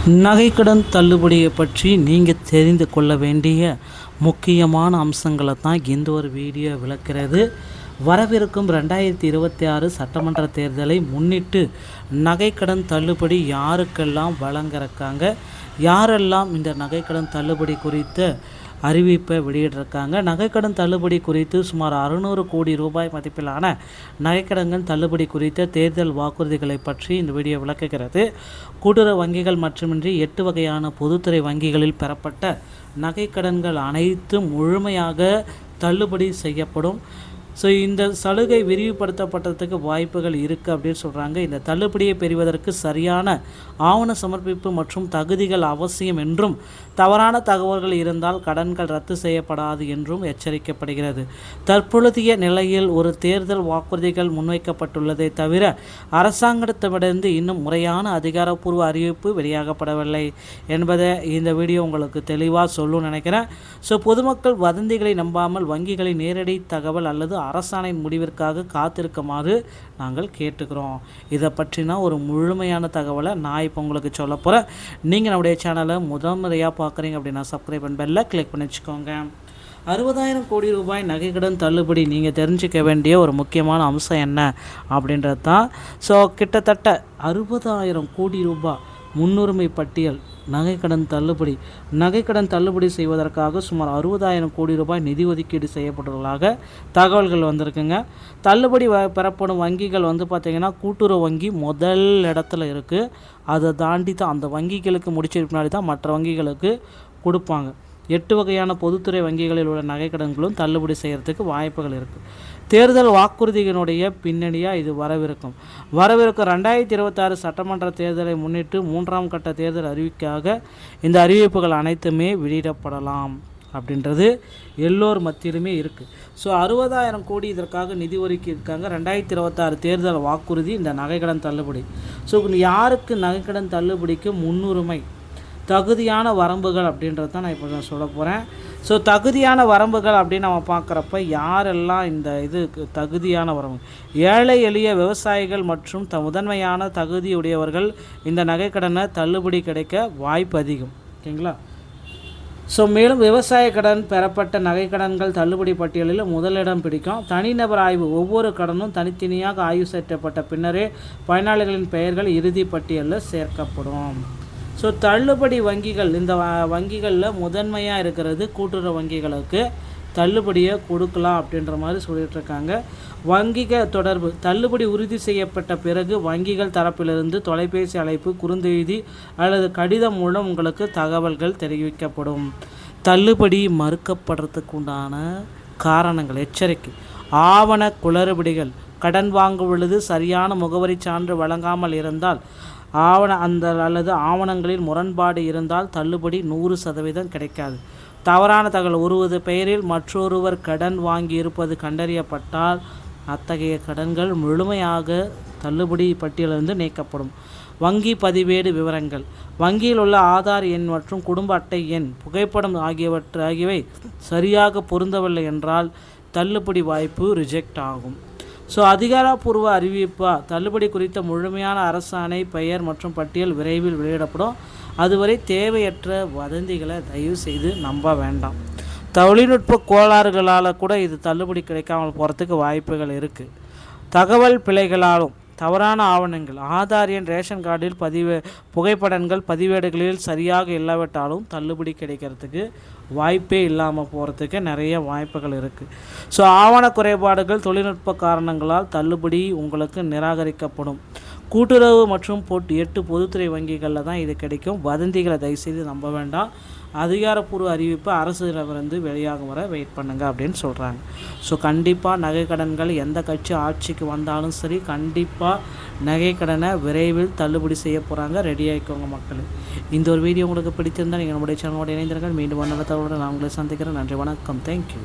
நகைக்கடன் தள்ளுபடியை பற்றி நீங்கள் தெரிந்து கொள்ள வேண்டிய முக்கியமான அம்சங்களை தான் இந்த ஒரு வீடியோ விளக்கிறது. வரவிருக்கும் 2026 சட்டமன்ற தேர்தலை முன்னிட்டு நகைக்கடன் தள்ளுபடி யாருக்கெல்லாம் வழங்கிருக்காங்க, யாரெல்லாம் இந்த நகைக்கடன் தள்ளுபடி குறித்த அறிவிப்பை வெளியிட்டிருக்காங்க. நகைக்கடன் தள்ளுபடி குறித்து சுமார் 600 கோடி ரூபாய் மதிப்பிலான நகைக்கடன் தள்ளுபடி குறித்த தேர்தல் வாக்குறுதிகளை பற்றி இந்த வீடியோ விளக்குகிறது. கூட்டுறவு வங்கிகள் மட்டுமின்றி 8 வகையான பொதுத்துறை வங்கிகளில் பெறப்பட்ட நகைக்கடன்கள் அனைத்தும் முழுமையாக தள்ளுபடி செய்யப்படும். ஸோ இந்த சலுகை விரிவுபடுத்தப்பட்டதுக்கு வாய்ப்புகள் இருக்குது அப்படின்னு சொல்கிறாங்க. இந்த தள்ளுபடியை பெறுவதற்கு சரியான ஆவண சமர்ப்பிப்பு மற்றும் தகுதிகள் அவசியம் என்றும், தவறான தகவல்கள் இருந்தால் கடன்கள் ரத்து செய்யப்படாது என்றும் எச்சரிக்கப்படுகிறது. தற்பொழுதைய நிலையில் ஒரு தேர்தல் வாக்குறுதிகள் முன்வைக்கப்பட்டுள்ளதை தவிர அரசாங்கத்திடமிருந்து இன்னும் முறையான அதிகாரப்பூர்வ அறிவிப்பு வெளியாகப்படவில்லை என்பதை இந்த வீடியோ உங்களுக்கு தெளிவாக சொல்லணும்னு நினைக்கிறேன். ஸோ பொதுமக்கள் வதந்திகளை நம்பாமல் வங்கிகளின் நேரடி தகவல் அல்லது அரசாணையின் முடிவிற்காக காத்திருக்குமாறு நாங்கள் கேட்டுக்கிறோம். இதை பற்றினா ஒரு முழுமையான தகவலை நான் இப்போ உங்களுக்கு சொல்ல போகிறேன். நீங்கள் நம்முடைய சேனலை முதல் முறையாக பார்க்குறீங்க அப்படின்னா சப்ஸ்கிரைப் பண்ணி பெல்ல கிளிக் பண்ணி வச்சுக்கோங்க. 60,000 கோடி ரூபாய் நகைக்கடன் தள்ளுபடி நீங்கள் தெரிஞ்சிக்க வேண்டிய ஒரு முக்கியமான அம்சம் என்ன அப்படின்றது தான். ஸோ கிட்டத்தட்ட 60,000 கோடி ரூபாய் முன்னுரிமை பட்டியல் நகைக்கடன் தள்ளுபடி செய்வதற்காக சுமார் 60,000 கோடி ரூபாய் நிதி ஒதுக்கீடு செய்யப்பட்டுள்ளதாக தகவல்கள் வந்திருக்குங்க. தள்ளுபடி பெறப்படும் வங்கிகள் பார்த்திங்கன்னா கூட்டுறவு வங்கி முதல் இடத்துல இருக்குது. அதை தாண்டி தான் அந்த வங்கிகளுக்கு முடிச்சதுக்கு முன்னாடி தான் மற்ற வங்கிகளுக்கு கொடுப்பாங்க. 8 வகையான பொதுத்துறை வங்கிகளில் உள்ள நகைக்கடன்களும் தள்ளுபடி செய்கிறதுக்கு வாய்ப்புகள் இருக்குது. தேர்தல் வாக்குறுதிகளுடைய பின்னணியாக இது வரவிருக்கும் 2026 சட்டமன்ற தேர்தலை முன்னிட்டு 3ஆம் கட்ட தேர்தல் அறிவிக்காக இந்த அறிவிப்புகள் அனைத்துமே வெளியிடப்படலாம் அப்படின்றது எல்லோர் மத்தியிலுமே இருக்குது. ஸோ 60,000 கோடி இதற்காக நிதி ஒதுக்கி இருக்காங்க. 2026 தேர்தல் வாக்குறுதி இந்த நகைக்கடன் தள்ளுபடி. ஸோ யாருக்கு நகைக்கடன் தள்ளுபடிக்கு முன்னுரிமை, தகுதியான வரம்புகள் அப்படின்றது தான் நான் இப்போ சொல்ல போகிறேன். ஸோ தகுதியான வரம்புகள் அப்படின்னு நம்ம பார்க்குறப்ப யாரெல்லாம் இந்த தகுதியான வரம்பு, ஏழை எளிய விவசாயிகள் மற்றும் முதன்மையான தகுதியுடையவர்கள் இந்த நகைக்கடனை தள்ளுபடி கிடைக்க வாய்ப்பு அதிகம். ஓகேங்களா? ஸோ மேலும் விவசாய கடன் பெறப்பட்ட நகைக்கடன்கள் தள்ளுபடி பட்டியலில் முதலிடம் பிடிக்கும். தனிநபர் ஆய்வு, ஒவ்வொரு கடனும் தனித்தனியாக ஆய்வு செய்யப்பட்ட பின்னரே பயனாளிகளின் பெயர்கள் இறுதி பட்டியலில் சேர்க்கப்படும். ஸோ தள்ளுபடி வங்கிகள், இந்த வங்கிகளில் முதன்மையாக இருக்கிறது கூட்டுறவு வங்கிகளுக்கு தள்ளுபடியை கொடுக்கலாம் அப்படின்ற மாதிரி சொல்லிகிட்ருக்காங்க. வங்கிகள் தொடர்பு, தள்ளுபடி உறுதி செய்யப்பட்ட பிறகு வங்கிகள் தரப்பிலிருந்து தொலைபேசி அழைப்பு, குறுந்தெய்தி அல்லது கடிதம் மூலம் உங்களுக்கு தகவல்கள் தெரிவிக்கப்படும். தள்ளுபடி மறுக்கப்படுறதுக்கு உண்டான காரணங்கள், எச்சரிக்கை, ஆவண குளறுபடிகள், கடன் வாங்கும் பொழுது சரியான முகவரி சான்று வழங்காமல் இருந்தால், அல்லது ஆவணங்களில் முரண்பாடு இருந்தால் தள்ளுபடி 100% கிடைக்காது. தவறான தகவல், ஒருவது பெயரில் மற்றொருவர் கடன் வாங்கி இருப்பது கண்டறியப்பட்டால் அத்தகைய கடன்கள் முழுமையாக தள்ளுபடி பட்டியலிருந்து நீக்கப்படும். வங்கி பதிவேடு விவரங்கள், வங்கியில் உள்ள ஆதார் எண் மற்றும் குடும்ப அட்டை எண், புகைப்படம் ஆகியவை சரியாக பொருந்தவில்லை என்றால் தள்ளுபடி வாய்ப்பு ரிஜெக்ட் ஆகும். ஸோ அதிகாரப்பூர்வ அறிவிப்பா, தள்ளுபடி குறித்த முழுமையான அரசாணை, பெயர் மற்றும் பட்டியல் விரைவில் வெளியிடப்படும். அதுவரை தேவையற்ற வதந்திகளை தயவு செய்து நம்ப வேண்டாம். தொழில்நுட்ப கோளாறுகளால் கூட இது தள்ளுபடி கிடைக்காமல் போகிறதுக்கு வாய்ப்புகள் இருக்குது. தகவல் பிழைகளாலும், தவறான ஆவணங்கள், ஆதார் எண், ரேஷன் கார்டில் புகைப்படங்கள் பதிவேடுகளில் சரியாக இல்லாவிட்டாலும் தள்ளுபடி கிடைக்கிறதுக்கு வாய்ப்பே இல்லாமல் போகிறதுக்கு நிறைய வாய்ப்புகள் இருக்குது. ஸோ ஆவண குறைபாடுகள், தொழில்நுட்ப காரணங்களால் தள்ளுபடி உங்களுக்கு நிராகரிக்கப்படும். கூட்டுறவு மற்றும் 8 பொதுத்துறை வங்கிகளில் தான் இது கிடைக்கும். வதந்திகளை தயவுசெய்து நம்ப வேண்டாம். அதிகாரப்பூர்வ அறிவிப்பு அரசிடமிருந்து வெளியாகும் வர வெயிட் பண்ணுங்கள் அப்படின்னு சொல்கிறாங்க. ஸோ கண்டிப்பாக நகைக்கடன்கள் எந்த கட்சி ஆட்சிக்கு வந்தாலும் சரி, கண்டிப்பாக நகைக்கடனை விரைவில் தள்ளுபடி செய்ய போகிறாங்க. ரெடி ஆகிக்கோங்க மக்கள். இந்த ஒரு வீடியோ உங்களுக்கு பிடித்திருந்தால் நீங்கள் நம்முடைய சேனலோடு இணைந்திருங்கள். மீண்டும் நல்ல தகவலுடன் நான் உங்களை சந்திக்கிறேன். நன்றி, வணக்கம், தேங்க்யூ.